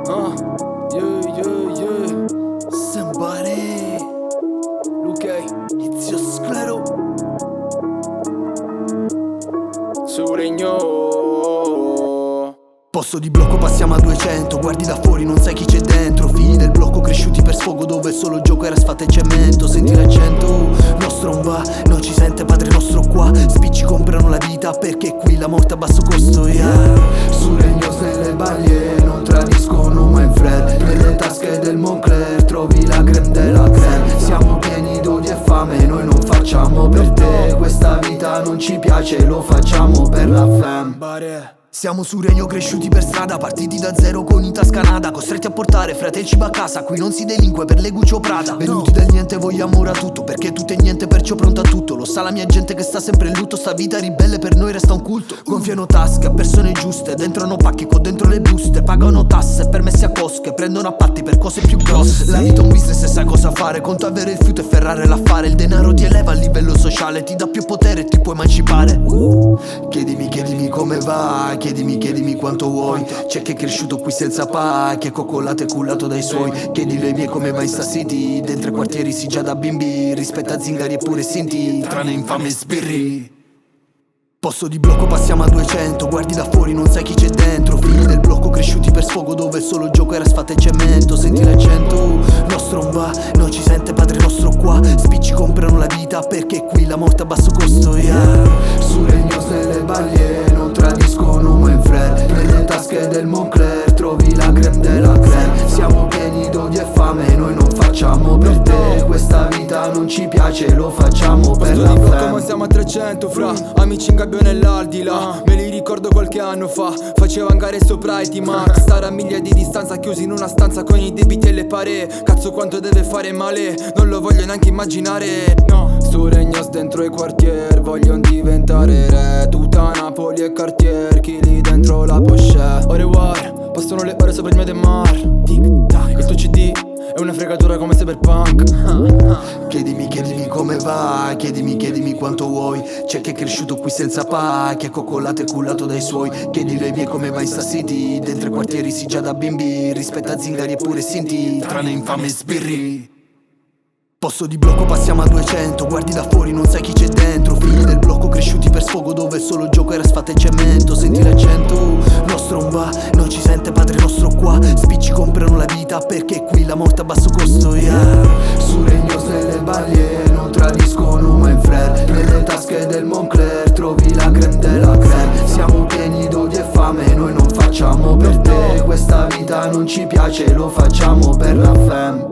Yeah. Somebody. Luke, it's your sclero. Suregno. Posto di blocco passiamo a 200. Guardi da fuori non sai chi c'è dentro. Figli del blocco cresciuti per sfogo dove solo gioco era asfalto e cemento. Senti l'accento, nostro non va, non ci sente padre nostro qua. Spicci comprano la vita perché qui la morte a basso costo, yeah. Suregnos nelle baglie non tradiscono mai Fred. Nelle tasche del Moncler trovi la creme della creme. Siamo pieni d'odio e fame, noi non facciamo per te. Questa vita non ci piace, lo facciamo per la fam. Siamo su Regno cresciuti per strada, partiti da zero con in tasca nada. Costretti a portare frate il cibo a casa, qui non si delinque per le Gucci o Prada. Venuti dal niente vogliamo ora tutto, perché tutto è niente perciò pronto a tutto. Lo sa la mia gente che sta sempre in lutto, sta vita ribelle per noi resta un culto. Gonfiano tasche a persone giuste, dentro hanno pacchi con dentro le buste. Pagano tasse, permessi a cosche, prendono a patti per cose più grosse. La vita è un business e sai cosa fare, conto avere il fiuto e ferrare l'affare. Il denaro ti eleva a livello sociale, ti dà più potere e ti può emancipare. Chiedimi come va, chiedimi quanto vuoi. C'è chi è cresciuto qui senza pa, che è coccolato e cullato dai suoi. Chiedi le mie come va in sta city, dentro i quartieri si già da bimbi. Rispetta zingari e pure sinti, tranne infame e sbirri. Posto di blocco passiamo a 200. Guardi da fuori non sai chi c'è dentro. Figli del blocco cresciuti per sfogo dove solo gioco era asfalto e cemento. Senti l'accento, nostro non va, non ci sente padre nostro qua. Spicci comprano la vita perché qui la morte a basso costo, yeah. Suregnos nelle baglie non tradiscono mai Fred. Nelle tasche del Moncler trovi la creme della creme. Siamo pieni d'odio e fame, noi non facciamo per te. Questa vita non ci piace, lo facciamo per la fam. Ma siamo a 300 fra amici in gabbio nell'aldilà. Me li ricordo qualche anno fa, facevan gare sopra i T-Max. Stare a miglia di distanza chiusi in una stanza con i debiti e le pare. Cazzo quanto deve fare male, non lo voglio neanche immaginare, no. Suregnos dentro i quartier, vogliono diventare re. Tutta Napoli e Cartier, chi lì dentro la Porsche. Ore war, passano le ore sopra il mio mar. Il tuo CD è una fregatura come Cyberpunk. Chiedimi come va, chiedimi quanto vuoi. C'è chi è cresciuto qui senza pa, che è coccolato e cullato dai suoi. Chiedi le mie come va in sta city, dentro i quartieri si già da bimbi. Rispetta zingari e pure sinti, tranne infame e sbirri. Posto di blocco passiamo a 200. Guardi da fuori non sai chi c'è dentro. Figli del blocco cresciuti per sfogo dove solo gioco era asfalto e cemento. Senti l'accento, nostro non va, non ci sente padre nostro qua. Spicci comprano la vita perché qui la morte a basso costo, yeah. Suregnos nelle baglie non tradiscono mai Fred. Nelle tasche del Moncler trovi la creme della creme. Siamo pieni d'odio e fame, noi non facciamo per te. Questa vita non ci piace, lo facciamo per la fam.